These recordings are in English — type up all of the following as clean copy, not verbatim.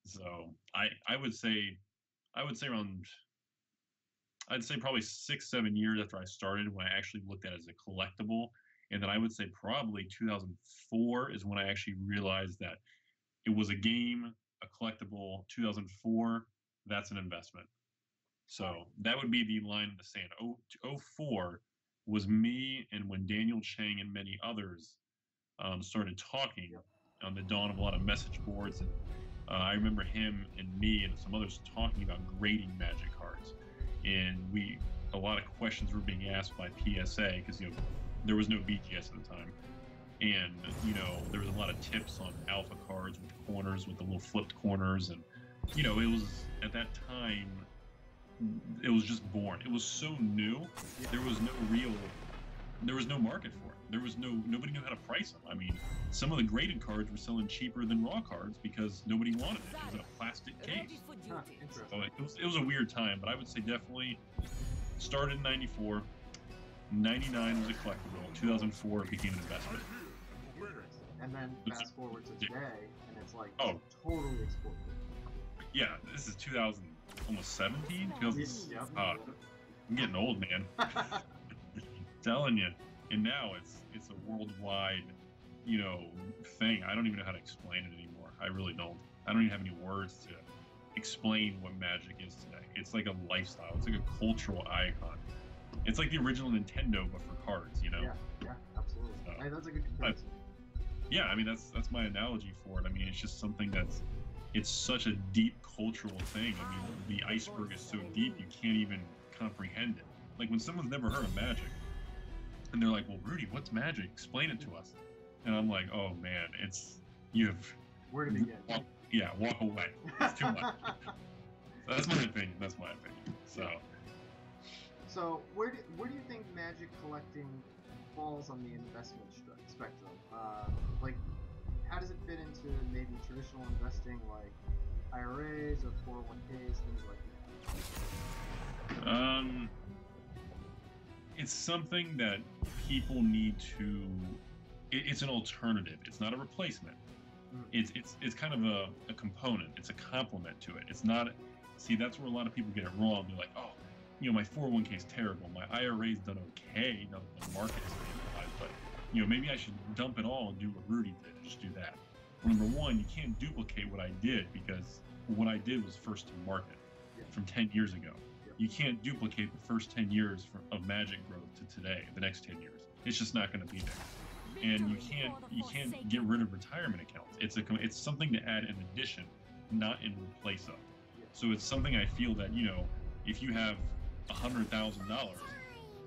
So I would say around I'd say probably 6, 7 years after I started when I actually looked at it as a collectible. And then I would say probably 2004 is when I actually realized that it was a game, a collectible. 2004, that's an investment. So that would be the line in the sand. 04 was me, and when Daniel Chang and many others started talking Yep. on the dawn of a lot of message boards, and I remember him and me and some others talking about grading Magic cards, and a lot of questions were being asked by PSA because there was no BGS at the time, and there was a lot of tips on alpha cards with the corners with the little flipped corners, and it was at that time it was just born. It was so new. There was no real there was no market for it. There was nobody knew how to price them. I mean, some of the graded cards were selling cheaper than raw cards because nobody wanted it. It was in a plastic case. Huh, So interesting. it was a weird time, but I would say definitely started in '94. '99 was a collectible. 2004 it became an investment. Interesting. And then fast forward to today, and it's like Oh, totally exploded. yeah, this is 2000, almost 17. 2000, Yep. I'm getting old, man. Telling you. And now it's a worldwide, thing. I don't even know how to explain it anymore. I really don't. I don't even have any words to explain what Magic is today. It's like a lifestyle. It's like a cultural icon. It's like the original Nintendo, but for cards. Yeah, absolutely. So, Hey, that's a good but comparison. yeah, I mean that's my analogy for it. I mean, it's just something it's such a deep cultural thing. I mean, the iceberg is so deep you can't even comprehend it. Like when someone's never heard of Magic and they're like, "Well, Rudy, what's Magic? Explain it to us." And I'm like, "Oh man, you have Where to begin? walk away. It's too much." So that's my opinion. That's my opinion. So So where do you think Magic collecting falls on the investment spectrum? Like, how does it fit into maybe traditional investing, like IRAs or 401ks, things like um, it's something that people need to. It's an alternative. It's not a replacement. that? It's kind of a component. It's a complement to it. It's not. See, that's where a lot of people get it wrong. They're like, oh, my 401k is terrible. My IRA's done okay. Now that the market is stabilized, but maybe I should dump it all and do what Rudy did and just do that. Well, number one, you can't duplicate what I did because what I did was first to market Yeah. from 10 years ago. Yep. You can't duplicate the first 10 years of Magic growth to today, the next 10 years. It's just not going to be there. And you can't get rid of retirement accounts. It's something to add in addition, not in place of. Yeah. So it's something I feel that if you have $100,000,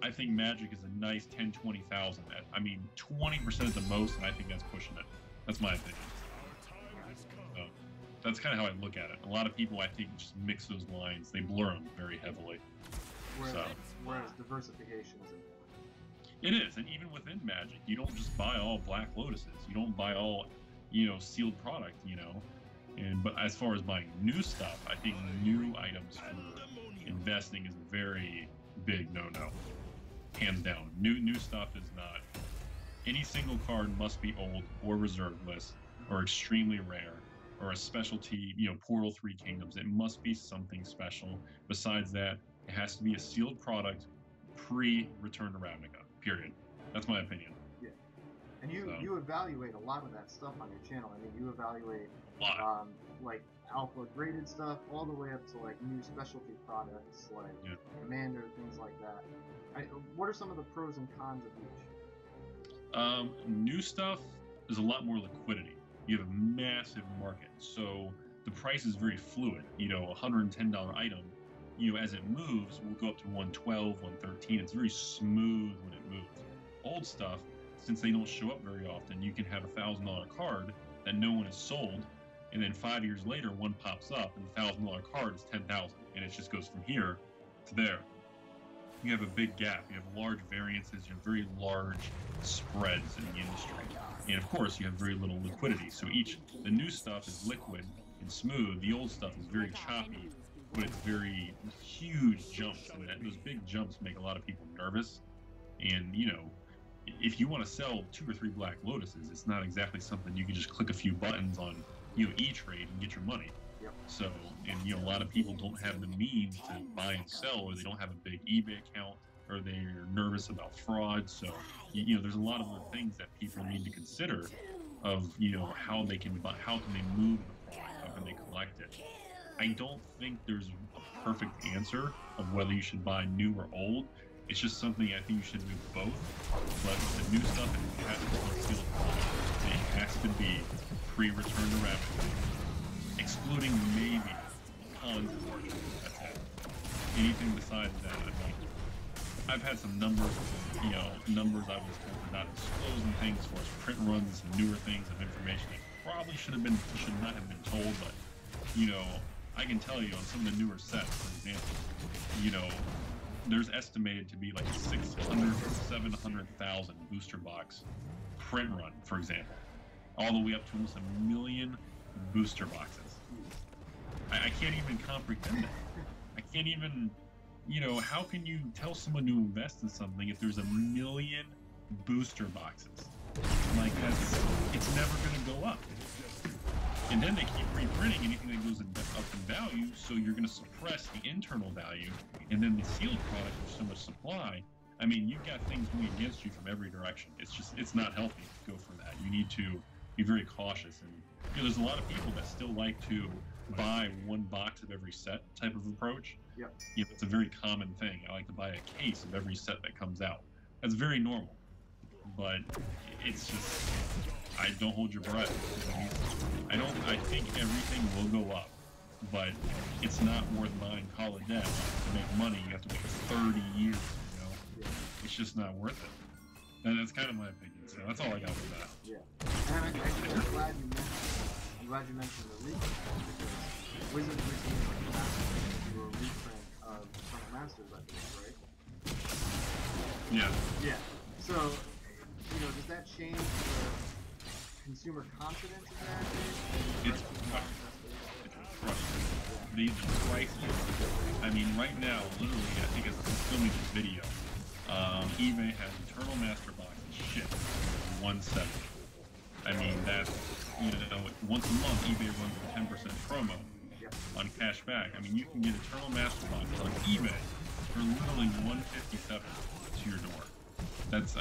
I think Magic is a nice 10, 20,000. I mean, 20% at the most, and I think that's pushing it. That's my opinion. So that's kind of how I look at it. A lot of people, I think, just mix those lines. They blur them very heavily. Whereas, So whereas diversification is important. it is, and even within Magic, you don't just buy all Black Lotuses. You don't buy all, sealed product. But as far as buying new stuff, I think new items for investing is a very big no-no, hands down. New stuff is not. Any single card must be old or reserve list or extremely rare or a specialty. Portal 3 Kingdoms. It must be something special. Besides that, it has to be a sealed product pre-return to Ravnica. Period. That's my opinion. Yeah. And you evaluate a lot of that stuff on your channel. I mean, you evaluate A lot. like alpha graded stuff all the way up to like new specialty products like Yeah. Commander, things like that. What are some of the pros and cons of each? New stuff is a lot more liquidity. You have a massive market, so the price is very fluid. A $110 item, as it moves, will go up to 112, 113. It's very smooth when it moves. Old stuff, since they don't show up very often, you can have $1,000 card that no one has sold, and then 5 years later, one pops up, and the $1,000 card is 10,000, and it just goes from here to there. You have a big gap. You have large variances. You have very large spreads in the industry, and of course, you have very little liquidity. So the new stuff is liquid and smooth. The old stuff is very choppy, but it's very huge jumps, and those big jumps make a lot of people nervous. And if you want to sell 2 or 3 Black Lotuses, it's not exactly something you can just click a few buttons on e-trade and get your money. Yep. So, and a lot of people don't have the means to buy and sell, or they don't have a big eBay account, or they're nervous about fraud. So, there's a lot of other things that people need to consider of, how they can buy, how can they move the product, how can they collect it. I don't think there's a perfect answer of whether you should buy new or old. It's just something I think you should do both. But with the new stuff, it has to be sealed product. It has to be pre-return to rapid, excluding maybe Collins and Orchard. That's it. Anything besides that, I mean, I've had some numbers I was told to not disclosing things as far as print runs and newer things of information that probably should not have been told, but I can tell you on some of the newer sets, for example, there's estimated to be like 600 to 700,000 booster box print run, for example, all the way up to almost 1 million booster boxes. I can't even comprehend that. I can't even, how can you tell someone to invest in something if there's 1 million booster boxes? Like, it's never going to go up. And then they keep reprinting anything that goes up in value, so you're going to suppress the internal value, and then the sealed product with so much supply. I mean, you've got things moving against you from every direction. It's not healthy to go for that. You need to be very cautious. And there's a lot of people that still like to buy one box of every set type of approach. Yep. It's a very common thing. I like to buy a case of every set that comes out. That's very normal. But it's just, I don't hold your breath. I think everything will go up, but it's not worth buying call of debt to make money. You have to wait 30 years, It's just not worth it. And that's kind of my opinion. So that's all I got with that. Yeah. And I'm glad you mentioned the reprint, because Wizards recently came out to a reprint of Eternal Masters, I think, right? Yeah. Yeah. So, does that change the consumer confidence in that? It's crushing. The prices. I mean, right now, literally, I think as I'm filming this video, eBay has Eternal Master boxes shipped for $170. I mean, that's, once a month, eBay runs a 10% promo on cash back. I mean, you can get Eternal Master boxes on eBay for literally $157 to your door. That's,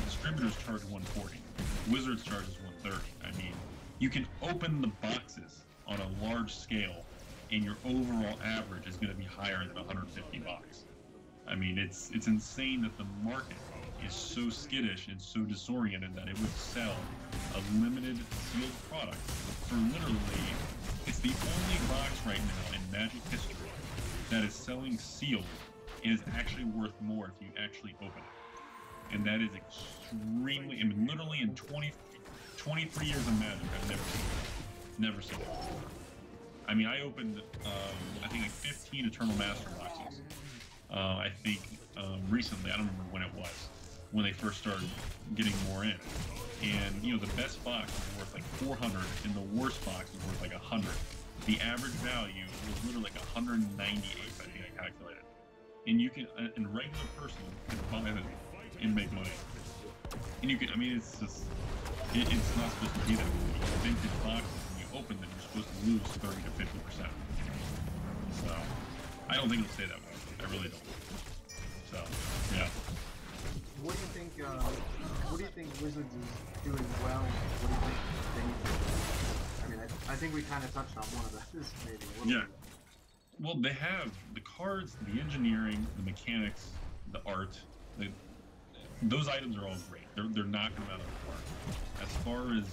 distributors charge $140. Wizards charges $130. I mean, you can open the boxes on a large scale, and your overall average is going to be higher than $150. I mean, it's insane that the market is so skittish and so disoriented that it would sell a limited sealed product for literally, it's the only box right now in Magic history that is selling sealed and is actually worth more if you actually open it. And that is extremely, literally in 23 years of Magic, I've never seen it. Never seen it. I mean, I opened, I think like 15 Eternal Master boxes. I think recently, I don't remember when it was, when they first started getting more in. And, the best box was worth like 400, and the worst box was worth like 100. The average value was literally like 198, I think I calculated. And you can, a regular person can buy them and make money. And you can, it's just, it's not supposed to be that way. Vintage boxes, when you open them, you're supposed to lose 30 to 50%. So, I don't think it'll stay that way. I really don't. So, yeah. What do you think Wizards is doing well? What do you think they need to do? I think we kind of touched on one of those, maybe. Yeah. Well, they have the cards, the engineering, the mechanics, the art. Those items are all great. They're knocking them out of the park. As far as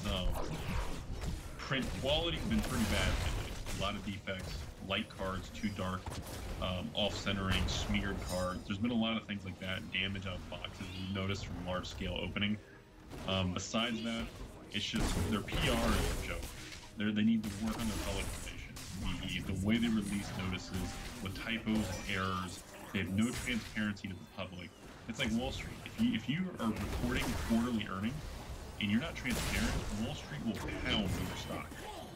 print quality, been pretty bad lately. A lot of defects, light cards, too dark, off-centering, smeared cards. There's been a lot of things like that, damage on boxes we've noticed from large-scale opening. Besides that, it's just their PR is a joke. They need to work on their public relations. The way they release notices with typos and errors, they have no transparency to the public. It's like Wall Street. If you are reporting quarterly earnings and you're not transparent, Wall Street will pound your stock.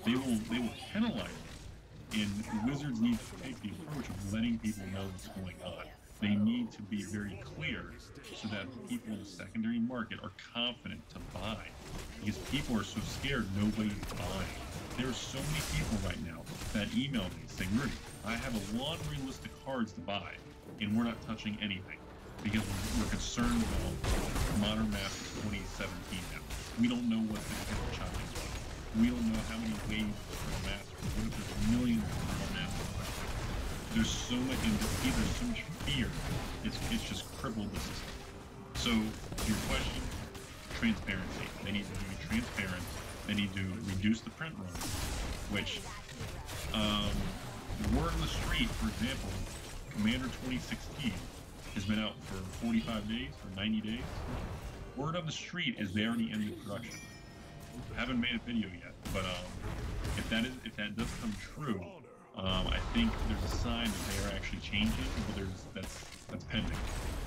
They will penalize you. And Wizards need to take the approach of letting people know what's going on. They need to be very clear so that the people in the secondary market are confident to buy. Because people are so scared, nobody's buying. There are so many people right now that email me saying, Rudy, I have a laundry list of cards to buy, and we're not touching anything because we're concerned about Modern Masters 2017 now. We don't know what the China is. We don't know how many waves for a master. What if there's millions of masters? There's so much, there's so much fear. It's just crippled the system. So, your question, transparency. They need to be transparent. They need to reduce the print run, which, word on the street, for example, Commander 2016 has been out for 45 days or 90 days. Word on the street is they already ended production. Haven't made a video yet, but if that does come true, I think there's a sign that they are actually changing, but that's pending.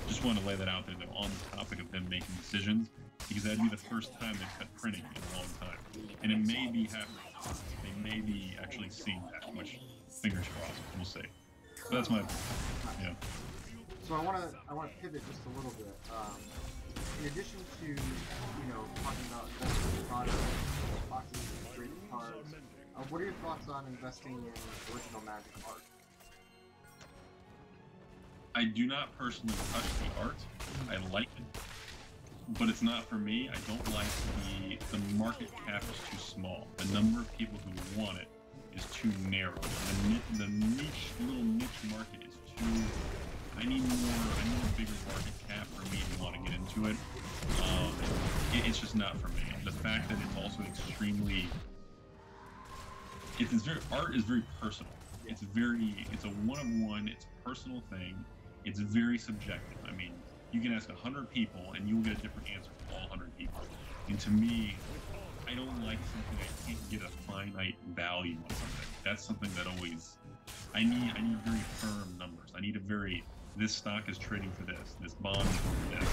Just want to lay that out there though, on the topic of them making decisions, because that'd be the first time they've cut printing in a long time, and it may be happening. They may be actually seeing that, which fingers crossed, we'll see. But that's my yeah. So I want to pivot just a little bit. In addition to talking about investing in products, boxes, and trading cards, what are your thoughts on investing in original Magic art? I do not personally touch the art. I like it, but it's not for me. I don't like the market cap is too small. The number of people who want it is too narrow. The little niche market is too. I need a bigger market cap for me to want to get into it. It's just not for me. The fact that it's also extremely, art is very personal. It's a one-of-one. It's a personal thing. It's very subjective. I mean, you can ask 100 people and you'll get a different answer from all 100 people. And to me, I don't like something I can't get a finite value on something. That's something that always, I need very firm numbers. I need this stock is trading for this bond is for this.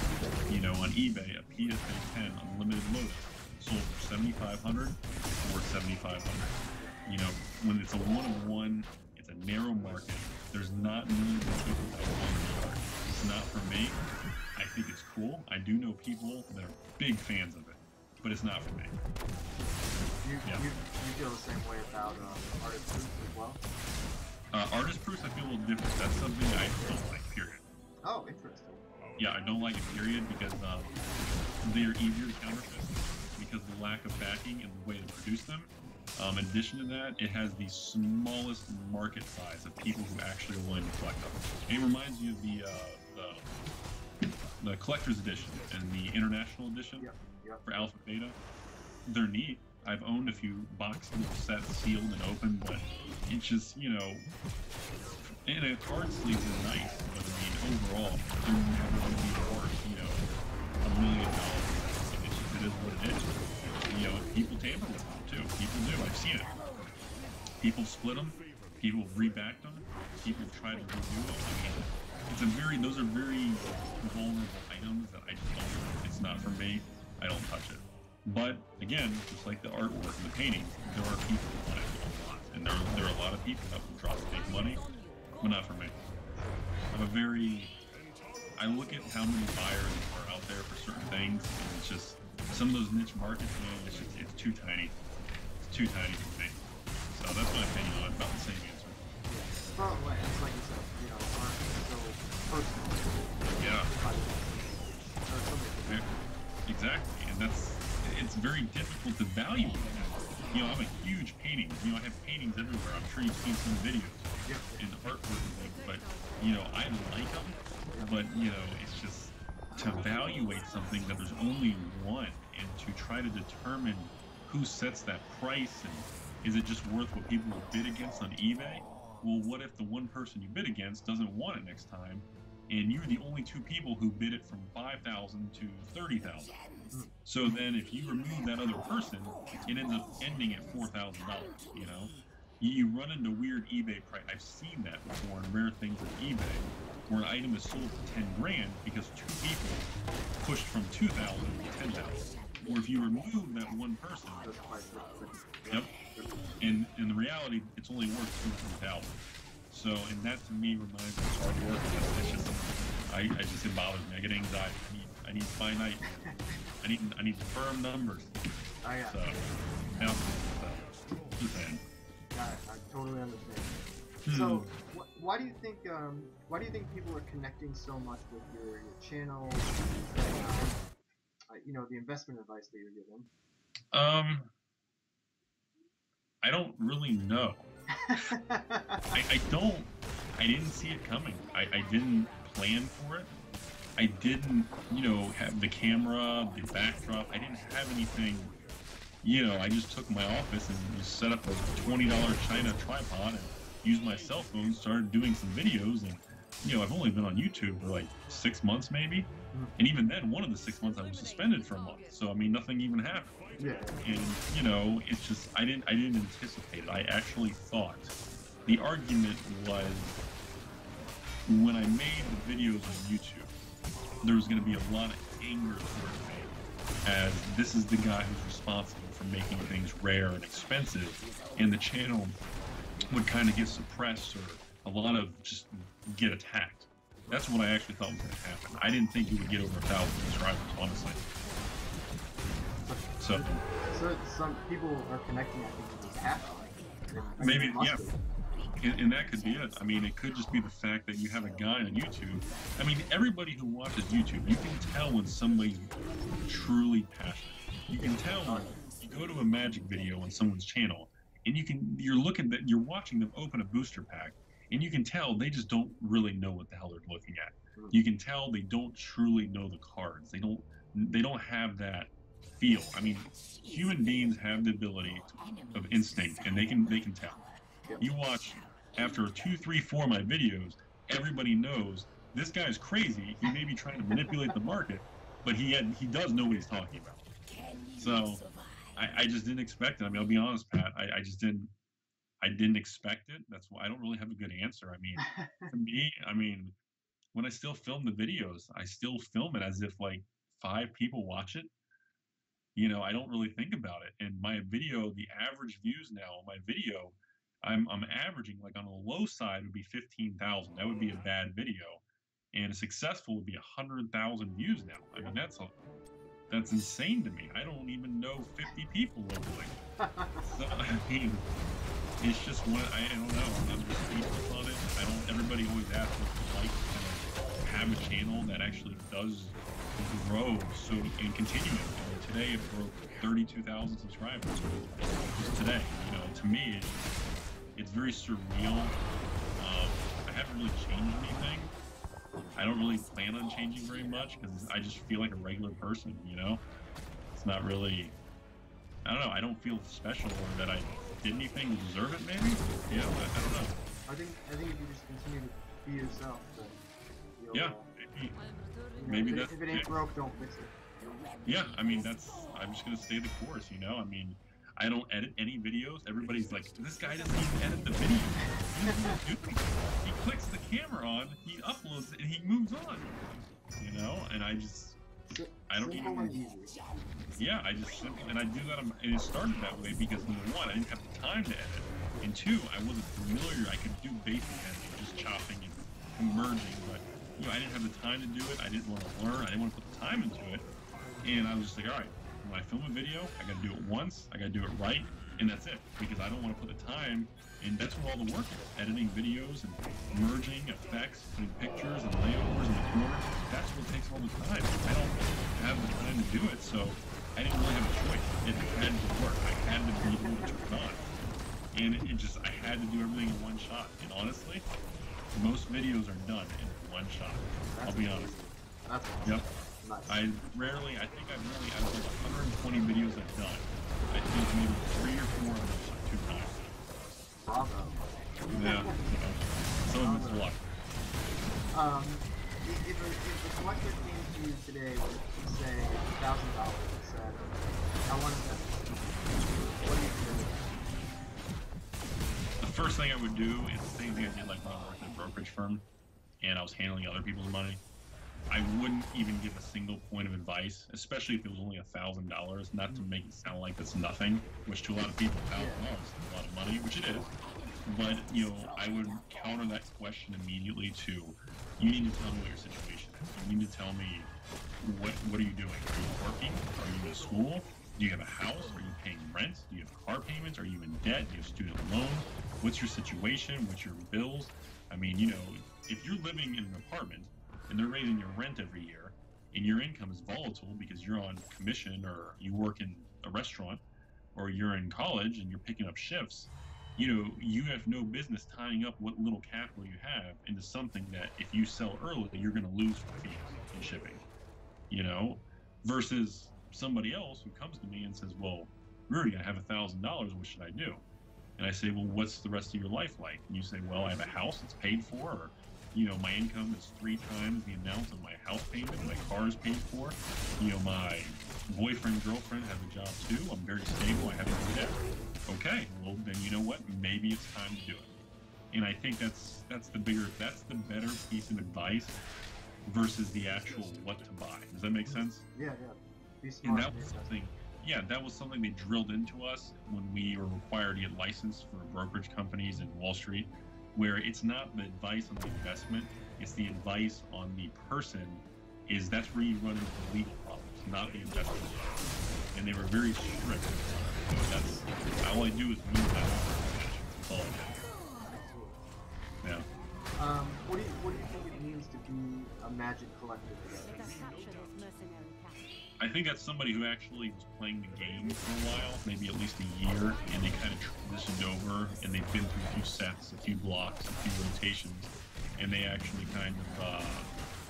On eBay, a PSA 10 Unlimited Lotus sold for $7,500 or $7,500. When it's a one-of-one, it's a narrow market. There's not millions of people that want the art. It's not for me. I think it's cool. I do know people that are big fans of it, but it's not for me. You feel the same way about artist proofs as well? Artist proofs, I feel a little different. That's something I don't like, period. Oh, interesting. Yeah, I don't like it, period, because they are easier to counterfeit because of the lack of backing and the way to produce them. In addition to that, it has the smallest market size of people who actually are willing to collect them. It reminds you of the collector's edition and the international edition for Alpha Beta. They're neat. I've owned a few boxes, sets, sealed and open, but it's just, and a card sleeve is nice, but I mean, overall, they're never going to be worth, $1 million. It is what it is. People tamper with them too. People do. I've seen it. People split them. People reback them. People try to redo them. I mean, those are very vulnerable items that I just don't. It's not for me. I don't touch it. But again, just like the artwork and the paintings, there are people who want it a lot, and there are a lot of people that will drop big money, but not for me. I look at how many buyers are out there for certain things, and it's just some of those niche markets, man, it's too tiny. It's too tiny for me. So that's my opinion on it. About the same answer. Well, it's like you said, art is so personal. Yeah. Exactly, and it's very difficult to value that. I'm a huge painting. I have paintings everywhere. I'm sure you've seen some videos in the artwork, but I like them. But it's just to evaluate something that there's only one, and to try to determine who sets that price, and is it just worth what people will bid against on eBay? Well, what if the one person you bid against doesn't want it next time, and you're the only two people who bid it from $5,000 to $30,000? So then, if you remove that other person, it ends up ending at $4,000. You run into weird eBay price. I've seen that before in rare things on eBay, where an item is sold for 10 grand because two people pushed from 2,000 to 10,000. Or if you remove that one person, yep. And in the reality, it's only worth 2,000. So, and that to me reminds me of hard work. It's just, it bothers me. I get anxiety. I need finite. I need firm numbers. Oh yeah. So, yeah. So, just saying. Yeah, I totally understand. So, why do you think people are connecting so much with your channel? You know, the investment advice that you're giving. I don't really know. I didn't see it coming. I didn't plan for it. I didn't, have the camera, the backdrop. I didn't have anything. I just took my office and just set up a $20 China tripod and used my cell phone, started doing some videos, and I've only been on YouTube for like 6 months maybe. And even then, one of the 6 months I was suspended for a month. So I mean, nothing even happened. Yeah. And it's just I didn't anticipate it. I actually thought the argument was when I made the videos on YouTube, there was going to be a lot of anger towards me, as this is the guy who's responsible for making things rare and expensive, and the channel would kind of get suppressed or a lot of just get attacked. That's what I actually thought was going to happen. I didn't think it would get over 1,000 subscribers, honestly. So some people are connecting, I think, with this happening. Maybe, yeah. And that could be it. I mean, it could just be the fact that you have a guy on YouTube. I mean, everybody who watches YouTube, you can tell when somebody's truly passionate. You can tell when you go to a magic video on someone's channel, and you're watching them open a booster pack, and you can tell they just don't really know what the hell they're looking at. You can tell they don't truly know the cards. They don't have that feel. I mean, human beings have the ability of instinct, and they can tell. You watch after 2, 3, 4 of my videos, everybody knows this guy's crazy. He may be trying to manipulate the market, but he does know what he's talking about. So I just didn't expect it. I mean, I'll be honest, Pat. I didn't expect it. That's why I don't really have a good answer. I mean, to me, when I still film the videos, I still film it as if like 5 people watch it. I don't really think about it. And my video, the average views now on my video, I'm averaging, like, on the low side would be 15,000. That would be a bad video, and a successful would be 100,000 views now. I mean, that's insane to me. I don't even know 50 people locally. So, I mean, it's just I don't know. I'm just speechless on it. Everybody always asks what it's like to kind of have a channel that actually does grow and continuing. Today it broke 32,000 subscribers. Just today, to me, it's very surreal. I haven't really changed anything. I don't really plan on changing very much because I just feel like a regular person. It's not really. I don't know. I don't feel special or that I did anything to deserve it. Maybe. Yeah, but I don't know. I think if you just continue to be yourself, then yeah. Maybe if it ain't broke, don't fix it. Yeah, I mean, I'm just gonna stay the course, I mean, I don't edit any videos. Everybody's like, this guy doesn't even edit the video. He clicks the camera on, he uploads it, and he moves on. And I don't even. Yeah, I just simply, and I do that, and it started that way because, number one, I didn't have the time to edit, and 2, I wasn't familiar. I could do basic editing, just chopping and merging, but I didn't have the time to do it. I didn't want to learn. I didn't want to put the time into it. And I was just like, all right, when I film a video, I got to do it once. I got to do it right, and that's it. Because I don't want to put the time, and that's where all the work is. Editing videos and merging effects, putting pictures and layovers in the corner. That's what takes all the time. I don't have the time to do it, so I didn't really have a choice. It had to work. I had to be able to turn on. And I had to do everything in one shot. And honestly, most videos are done in one shot. I'll be honest. That's awesome. Yep. Nice. I think out of like 120 videos I've done, I think maybe 3 or 4 of those are 2 times. Bravo. Yeah. Some of it's luck. If a collector came to you today with, say, $1,000 and said, I want to invest in this, what do you do? The first thing I would do is the same thing I did like when I worked at a brokerage firm and I was handling other people's money. I wouldn't even give a single point of advice, especially if it was only $1,000, not to make it sound like it's nothing, which to a lot of people, $1,000 is a lot of money, which it is. But I would counter that question immediately to, you need to tell me what your situation is. You need to tell me what are you doing? Are you working? Are you in school? Do you have a house? Are you paying rent? Do you have car payments? Are you in debt? Do you have student loans? What's your situation? What's your bills? I mean, if you're living in an apartment and they're raising your rent every year and your income is volatile because you're on commission or you work in a restaurant or you're in college and you're picking up shifts, you have no business tying up what little capital you have into something that if you sell early, you're going to lose for fees and shipping, versus somebody else who comes to me and says, well, Rudy, I have $1,000. What should I do? And I say, well, what's the rest of your life like? And you say, well, I have a house that's paid for, or, my income is 3 times the amount of my house payment, my car is paid for. My boyfriend, girlfriend has a job too. I'm very stable. I have no debt. Okay, well, then you know what? Maybe it's time to do it. And I think that's the better piece of advice versus the actual what to buy. Does that make sense? Yeah. Be smart. And that was something they drilled into us when we were required to get licensed for brokerage companies in Wall Street, where it's not the advice on the investment, it's the advice on the person. That's where you run into legal problems, not the investment. And they were very strict. So that's all I do is move that over. All I do. Yeah. What do you think it means to be a Magic collector today? I think that's somebody who actually was playing the game for a while, maybe at least a year, and they kind of transitioned over, and they've been through a few sets, a few blocks, a few rotations, and they actually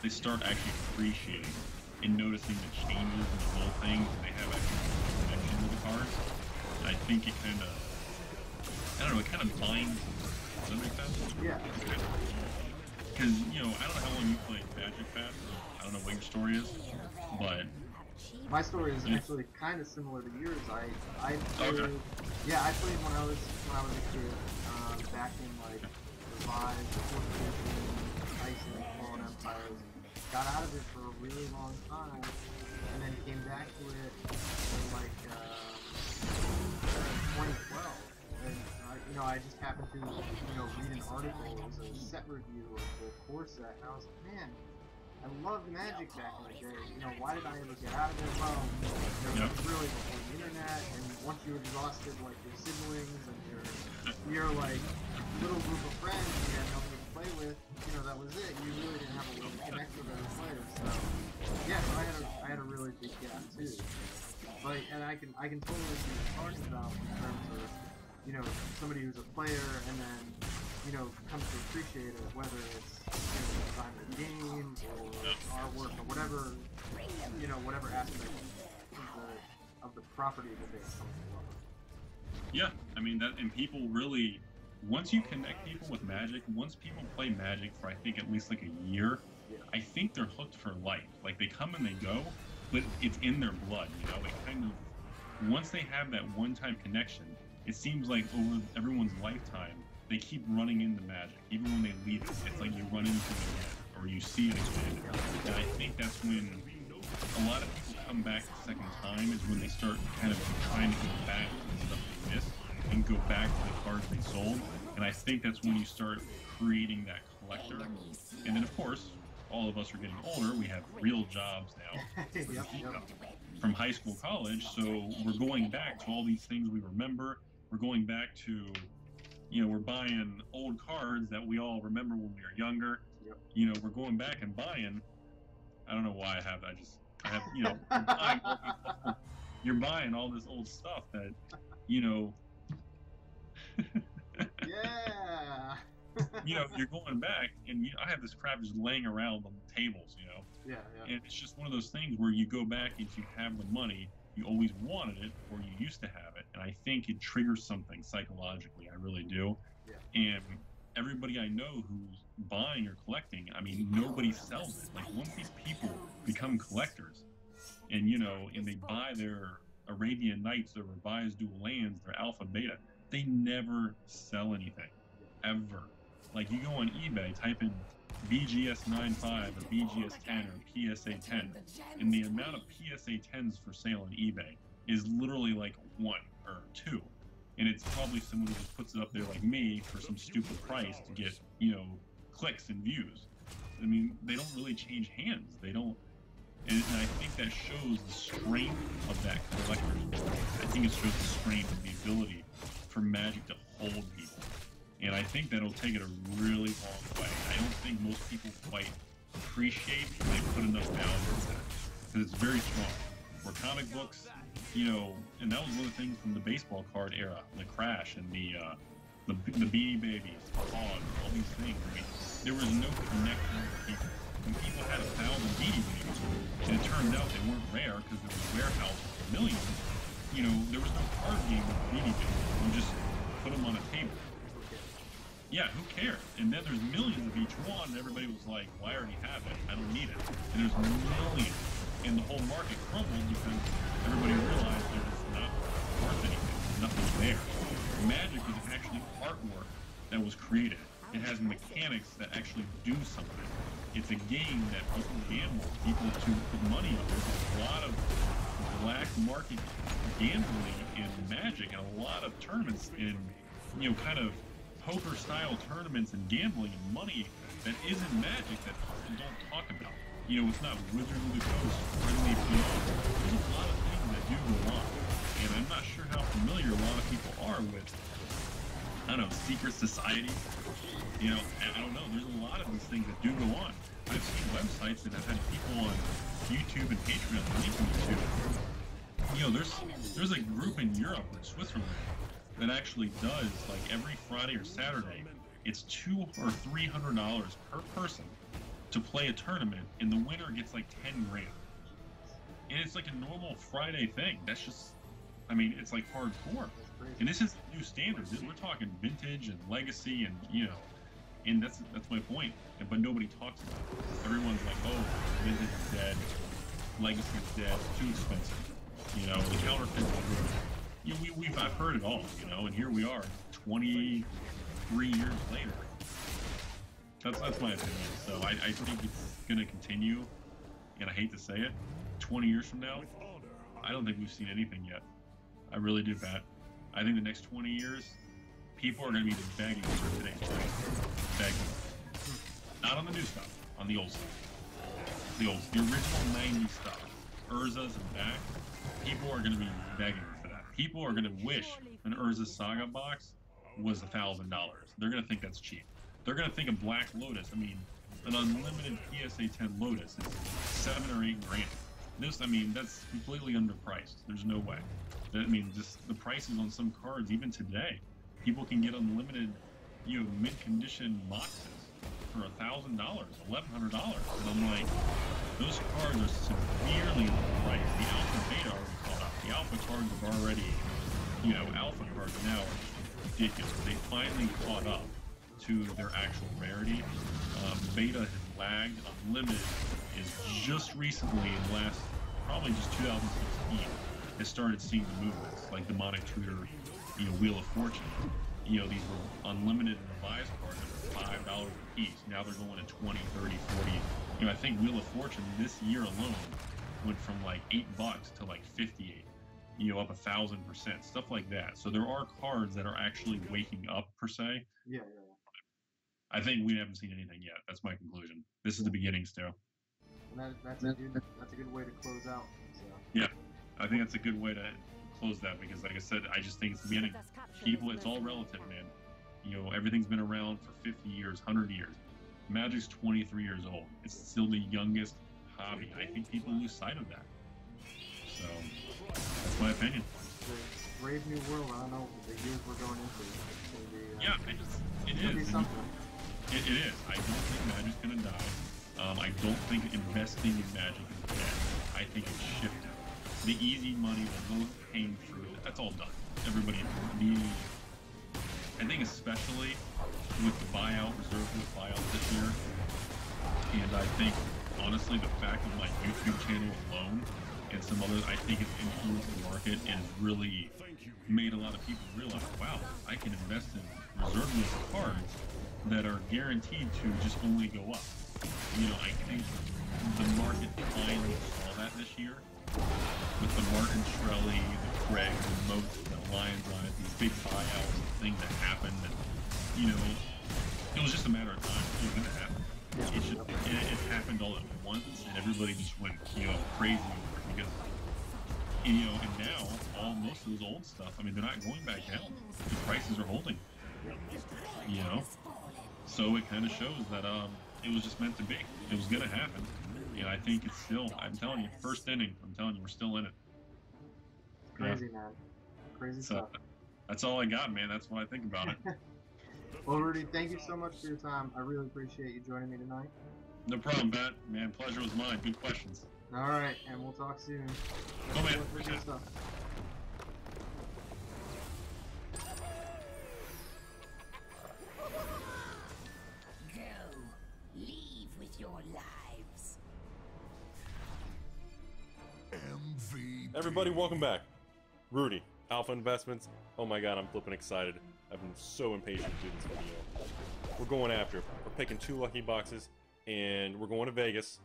they start actually appreciating and noticing the changes in the little things, and they have actually a connection with the cards. And I think it kind of binds them. Does that make sense? Yeah. Because, I don't know how long you played Magic, Pat. I don't know what your story is, but... My story is actually kind of similar to yours. I played, okay. Yeah, I played when I was a kid, back in like Revive, 4th edition, Tyson, Fallen Empires. Got out of it for a really long time, and then came back to it in like 2012. And I just happened to read an article. It was a set review of the core set, and I was like, man, I loved Magic back in the day. Why did I ever get out of it? Well, it was really before the internet, and once you exhausted like your siblings and your like little group of friends you had nobody to play with, that was it. You really didn't have a way to connect with other players. So yeah, so I had a really big gap too. But I can totally see what you're talking about in terms of somebody who's a player and then comes to appreciate it, whether it's the design of the game or artwork or whatever whatever aspect of the property that they come to love. Yeah, I mean and people really, once you connect people with Magic, once people play Magic for I think at least like a year, I think they're hooked for life. Like they come and they go, but it's in their blood. It kind of, once they have that one-time connection, it seems like over everyone's lifetime they keep running into Magic. Even when they leave it, it's like you run into it again, or you see it again. And I think that's when a lot of people come back the second time, is when they start kind of trying to go back to the stuff they missed and go back to the cards they sold. And I think that's when you start creating that collector. And then, of course, all of us are getting older. We have real jobs now from high school, college. So we're going back to all these things we remember. We're going back to, we're buying old cards that we all remember when we were younger. We're going back and buying. I don't know why I have. You're buying all this old stuff that, Yeah. You're going back, and I have this crap just laying around on the tables, Yeah. And it's just one of those things where you go back, and if you have the money, you always wanted it, or you used to have it, and I think it triggers something psychologically. I really do. Yeah. And everybody I know who's buying or collecting, I mean, nobody sells it. Like once these people become collectors, and and they buy their Arabian Nights, their revised dual lands, their alpha beta, they never sell anything, ever. Like you go on eBay, type in BGS 9.5 or BGS 10 or PSA 10, and the amount of PSA 10s for sale on eBay is literally like 1 or 2. and it's probably someone who just puts it up there like me for some stupid price to get, clicks and views. I mean, they don't really change hands. They don't, and I think that shows the strength of that collector's market. I think it shows the strength of the ability for Magic to hold people. And I think that'll take it a really long way. I don't think most people quite appreciate when they put enough value into that. Because it's very strong. Where comic books, and that was one of the things from the baseball card era, the Crash and the Beanie Babies, Hogs, all these things. I mean, there was no connection with people. When people had 1,000 Beanie Babies, and it turned out they weren't rare because there was a warehouse with millions, there was no card game with Beanie Babies. You just put them on a table. Yeah, who cares? And then there's millions of each one, and everybody was like, well, I already have it. I don't need it. And there's millions. And the whole market crumbled because everybody realized that it's not worth anything. There's nothing there. Magic is actually artwork that was created. It has mechanics that actually do something. It's a game that people gamble, people to put money on. There's a lot of black market gambling in Magic, and a lot of tournaments in, kind of poker-style tournaments and gambling and money that isn't Magic that people don't talk about. It's not Wizard of the Coast, Friendly Beyond. There's a lot of things that do go on, and I'm not sure how familiar a lot of people are with, secret societies. I don't know. There's a lot of these things that do go on. I've seen websites that have had people on YouTube and Patreon linking to. There's a group in Europe or Switzerland that actually does, like, every Friday or Saturday, it's $200 or $300 per person to play a tournament, and the winner gets like 10 grand. And it's like a normal Friday thing. That's just, it's like hardcore. And this is new standards. We're talking vintage and legacy, and and that's my point. But nobody talks about it. Everyone's like, oh, vintage is dead, legacy is dead, it's too expensive. The counterfeit is ruined. I've heard it all, and here we are, 23 years later. That's my opinion. So I think it's going to continue, and I hate to say it, 20 years from now, I don't think we've seen anything yet. I really do, Pat. I think the next 20 years, people are going to be begging for today's price. Begging. Not on the new stuff, on the old stuff. The original 90s stuff. Urza's and back. People are going to be begging for that. People are going to wish an Urza Saga box was $1,000. They're going to think that's cheap. They're going to think of Black Lotus. An unlimited PSA 10 Lotus is $7 or $8 grand. That's completely underpriced. There's no way. Just the prices on some cards, even today, people can get unlimited, mid-condition boxes for $1,000, $1,100, and I'm like, those cards are severely underpriced. The alpha and beta already caught up. The alpha cards have already, alpha cards now are just ridiculous. They finally caught up to their actual rarity. Beta has lagged. Unlimited is just recently, in the last, probably just 2016, has started seeing the movements, like Demonic Tutor, Wheel of Fortune. These were unlimited and revised cards that were $5 a piece. Now they're going to 20, 30, 40. I think Wheel of Fortune this year alone went from like $8 to like 58. Up 1,000%, stuff like that. So there are cards that are actually waking up, per se. Yeah. I think we haven't seen anything yet. That's my conclusion. This is the beginning still. And that's a good way to close out. So. Yeah, I think that's a good way to close that, because, like I said, I just think it's the beginning. People, it's all relative, man. Everything's been around for 50 years, 100 years. Magic's 23 years old. It's still the youngest hobby. I think people lose sight of that. So, that's my opinion. Brave new world. I don't know the years we're going into. It is. It is. I don't think Magic's gonna die. I don't think investing in Magic is dead. I think it's shifted. The easy money, the low paying fruit, that's all done. Everybody, I think especially with the reserve list buyout this year, and I think, honestly, the fact of my YouTube channel alone and some others, I think it's influenced the market and has really made a lot of people realize, wow, I can invest in reserve list cards that are guaranteed to just only go up. I think the market finally saw that this year, with the Martin Shkreli, the Craig, the Moats, the Lions on it, these big buyouts and things that happened, and it was just a matter of time. It was gonna happen. It happened all at once, and everybody just went crazy over it because and now most of those old stuff. I mean, they're not going back down. The prices are holding. So it kind of shows that it was just meant to be. It was gonna happen. I think it's still. I'm telling you, first inning. I'm telling you, we're still in it. Crazy, man. Crazy stuff. That's all I got, man. That's what I think about it. Well, Rudy, thank you so much for your time. I really appreciate you joining me tonight. No problem, Matt. Man, pleasure was mine. Good questions. All right, and we'll talk soon. Oh, man. Good stuff. Leave with your lives. Everybody, welcome back. Rudy, Alpha Investments. Oh my god, I'm flipping excited. I've been so impatient to do this video. We're going after it. We're picking 2 lucky boxes, and we're going to Vegas.